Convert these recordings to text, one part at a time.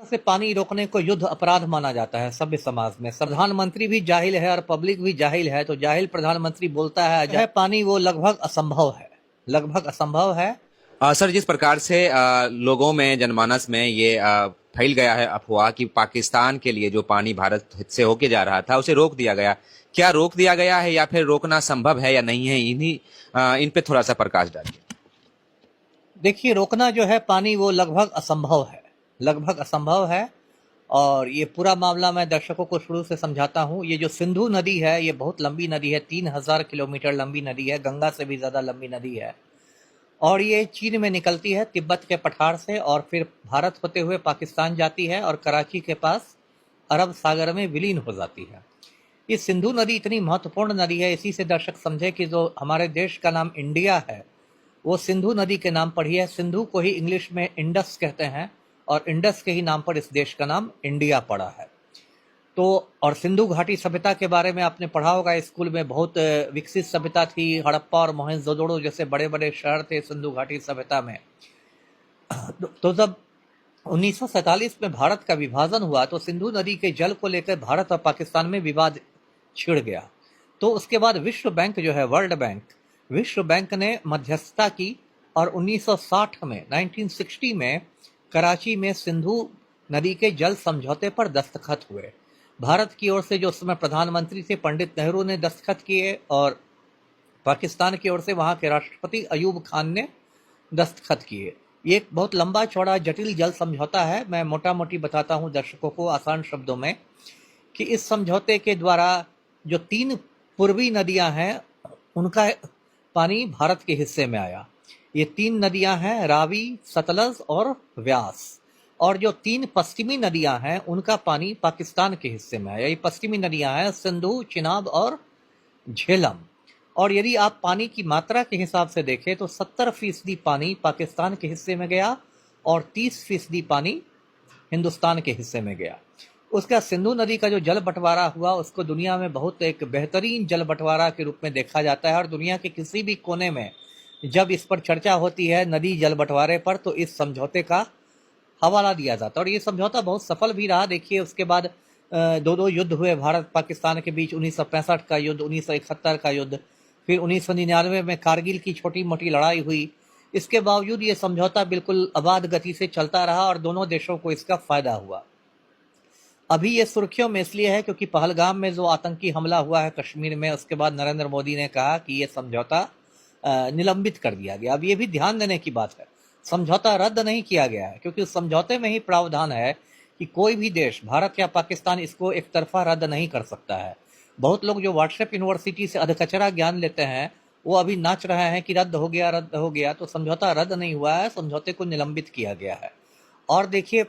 से पानी रोकने को युद्ध अपराध माना जाता है सभ्य समाज में। प्रधानमंत्री भी जाहिल है और पब्लिक भी जाहिल है, तो जाहिल प्रधानमंत्री बोलता है पानी, वो लगभग असंभव है, लगभग असंभव है। सर, जिस प्रकार से लोगों में, जनमानस में ये फैल गया है अफवाह कि पाकिस्तान के लिए जो पानी भारत से होके जा रहा था उसे रोक दिया गया, क्या रोक दिया गया है या फिर रोकना संभव है या नहीं है? इन पे थोड़ा सा प्रकाश डालिए। देखिए, रोकना जो है पानी, वो लगभग असंभव है, लगभग असंभव है। और ये पूरा मामला मैं दर्शकों को शुरू से समझाता हूँ। ये जो सिंधु नदी है, ये बहुत लंबी नदी है, 3000 किलोमीटर लंबी नदी है, गंगा से भी ज़्यादा लंबी नदी है। और ये चीन में निकलती है तिब्बत के पठार से, और फिर भारत होते हुए पाकिस्तान जाती है और कराची के पास अरब सागर में विलीन हो जाती है। ये सिंधु नदी इतनी महत्वपूर्ण नदी है, इसी से दर्शक समझे कि जो हमारे देश का नाम इंडिया है वो सिंधु नदी के नाम पर ही है। सिंधु को ही इंग्लिश में इंडस कहते हैं, और इंडस के ही नाम पर इस देश का नाम इंडिया पड़ा है। तो और सिंधु घाटी सभ्यता के बारे में आपने पढ़ा होगा स्कूल में, बहुत विकसित सभ्यता थी। हड़प्पा और मोहनजोदड़ो जैसे बड़े बड़े शहर थे सिंधु घाटी सभ्यता में। तो जब 1947 में भारत का विभाजन हुआ तो सिंधु नदी के जल को लेकर भारत और पाकिस्तान में विवाद छिड़ गया। तो उसके बाद विश्व बैंक जो है, वर्ल्ड बैंक, विश्व बैंक ने मध्यस्थता की और 1960 में 1960 में कराची में सिंधु नदी के जल समझौते पर दस्तखत हुए। भारत की ओर से जो उस समय प्रधानमंत्री थे पंडित नेहरू ने दस्तखत किए, और पाकिस्तान की ओर से वहाँ के राष्ट्रपति अयूब खान ने दस्तखत किए। ये एक बहुत लंबा चौड़ा जटिल जल समझौता है। मैं मोटा मोटी बताता हूँ दर्शकों को आसान शब्दों में कि इस समझौते के द्वारा जो 3 पूर्वी नदियां हैं उनका पानी भारत के हिस्से में आया। ये 3 नदियां हैं, रावी, सतलज और व्यास। और जो 3 पश्चिमी नदियां हैं उनका पानी पाकिस्तान के हिस्से में आया। ये पश्चिमी नदियां हैं सिंधु, चिनाब और झेलम। और यदि आप पानी की मात्रा के हिसाब से देखें तो 70% पानी पाकिस्तान के हिस्से में गया और 30% पानी हिंदुस्तान के हिस्से में गया। उसका सिंधु नदी का जो जल बंटवारा हुआ उसको दुनिया में बहुत एक बेहतरीन जल बंटवारा के रूप में देखा जाता है, और दुनिया के किसी भी कोने में जब इस पर चर्चा होती है नदी जल बंटवारे पर, तो इस समझौते का हवाला दिया जाता है। और ये समझौता बहुत सफल भी रहा। देखिए, उसके बाद 2 युद्ध हुए भारत पाकिस्तान के बीच, 1965 का युद्ध, 1971 का युद्ध, फिर 1999 में कारगिल की छोटी मोटी लड़ाई हुई। इसके बावजूद ये समझौता बिल्कुल अबाध गति से चलता रहा और दोनों देशों को इसका फायदा हुआ। अभी ये सुर्खियों में इसलिए है क्योंकि पहलगाम में जो आतंकी हमला हुआ है कश्मीर में, उसके बाद नरेंद्र मोदी ने कहा कि ये समझौता निलंबित कर दिया गया। अब ये भी ध्यान देने की बात है, समझौता रद्द नहीं किया गया है, क्योंकि उस समझौते में ही प्रावधान है कि कोई भी देश, भारत या पाकिस्तान, इसको एक तरफा रद्द नहीं कर सकता है। बहुत लोग जो व्हाट्सएप यूनिवर्सिटी से अधकचरा ज्ञान लेते हैं वो अभी नाच रहे हैं कि रद्द हो गया, रद्द हो गया। तो समझौता रद्द नहीं हुआ है, समझौते को निलंबित किया गया है। और देखिए,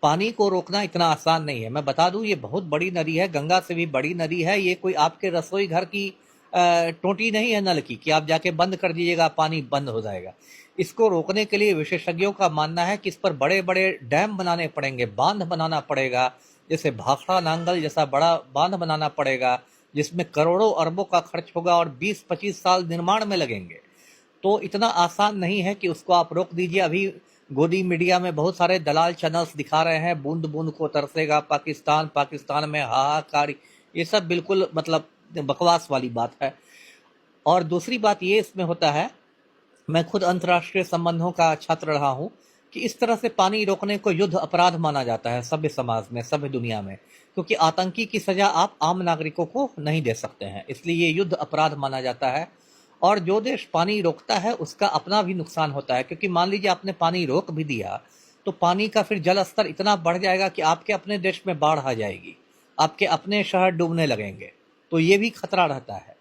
पानी को रोकना इतना आसान नहीं है। मैं बता दूं, ये बहुत बड़ी नदी है, गंगा से भी बड़ी नदी है। ये कोई आपके रसोई घर की टोटी नहीं है नल की कि आप जाके बंद कर दीजिएगा पानी बंद हो जाएगा। इसको रोकने के लिए विशेषज्ञों का मानना है कि इस पर बड़े बड़े डैम बनाने पड़ेंगे, बांध बनाना पड़ेगा, जैसे भाखड़ा नांगल जैसा बड़ा बांध बनाना पड़ेगा, जिसमें करोड़ों अरबों का खर्च होगा और 20-25 साल निर्माण में लगेंगे। तो इतना आसान नहीं है कि उसको आप रोक दीजिए। अभी गोदी मीडिया में बहुत सारे दलाल चैनल्स दिखा रहे हैं बूंद बूंद को तरसेगा पाकिस्तान, पाकिस्तान में हाहाकार। ये सब बिल्कुल मतलब बकवास वाली बात है। और दूसरी बात ये इसमें होता है, मैं खुद अंतर्राष्ट्रीय संबंधों का छात्र रहा हूँ, कि इस तरह से पानी रोकने को युद्ध अपराध माना जाता है सभ्य समाज में, सभ्य दुनिया में, क्योंकि आतंकी की सजा आप आम नागरिकों को नहीं दे सकते हैं, इसलिए ये युद्ध अपराध माना जाता है। और जो देश पानी रोकता है उसका अपना भी नुकसान होता है, क्योंकि मान लीजिए आपने पानी रोक भी दिया तो पानी का फिर जल स्तर इतना बढ़ जाएगा कि आपके अपने देश में बाढ़ आ जाएगी, आपके अपने शहर डूबने लगेंगे। तो ये भी खतरा रहता है।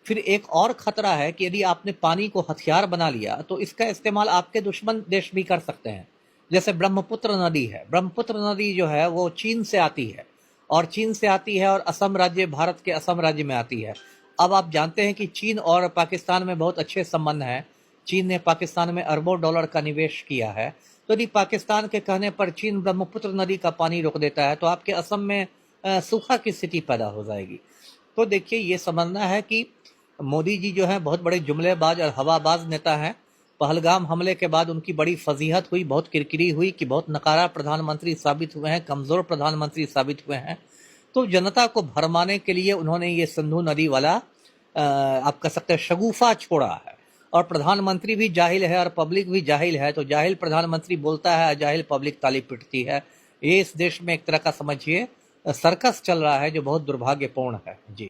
फिर एक और खतरा है कि यदि आपने पानी को हथियार बना लिया तो इसका इस्तेमाल आपके दुश्मन देश भी कर सकते हैं। जैसे ब्रह्मपुत्र नदी है, ब्रह्मपुत्र नदी जो है वो चीन से आती है, और चीन से आती है और असम राज्य, भारत के असम राज्य में आती है। अब आप जानते हैं कि चीन और पाकिस्तान में बहुत अच्छे संबंध हैं। चीन ने पाकिस्तान में अरबों डॉलर का निवेश किया है। तो यदि पाकिस्तान के कहने पर चीन ब्रह्मपुत्र नदी का पानी रोक देता है तो आपके असम में सूखा की स्थिति पैदा हो जाएगी। तो देखिए, ये समझना है कि मोदी जी जो है बहुत बड़े जुमलेबाज और हवाबाज नेता हैं। पहलगाम हमले के बाद उनकी बड़ी फजीहत हुई, बहुत किरकिरी हुई कि बहुत नकारा प्रधानमंत्री साबित हुए हैं, कमज़ोर प्रधानमंत्री साबित हुए हैं। तो जनता को भरमाने के लिए उन्होंने ये सिंधु नदी वाला आप कह सकते हैं शगुफा छोड़ा है। और प्रधानमंत्री भी जाहिल है और पब्लिक भी जाहिल है, तो जाहिल प्रधानमंत्री बोलता है, जाहिल पब्लिक ताली पीटती है। ये इस देश में एक तरह का समझिए सर्कस चल रहा है, जो बहुत दुर्भाग्यपूर्ण है। जी।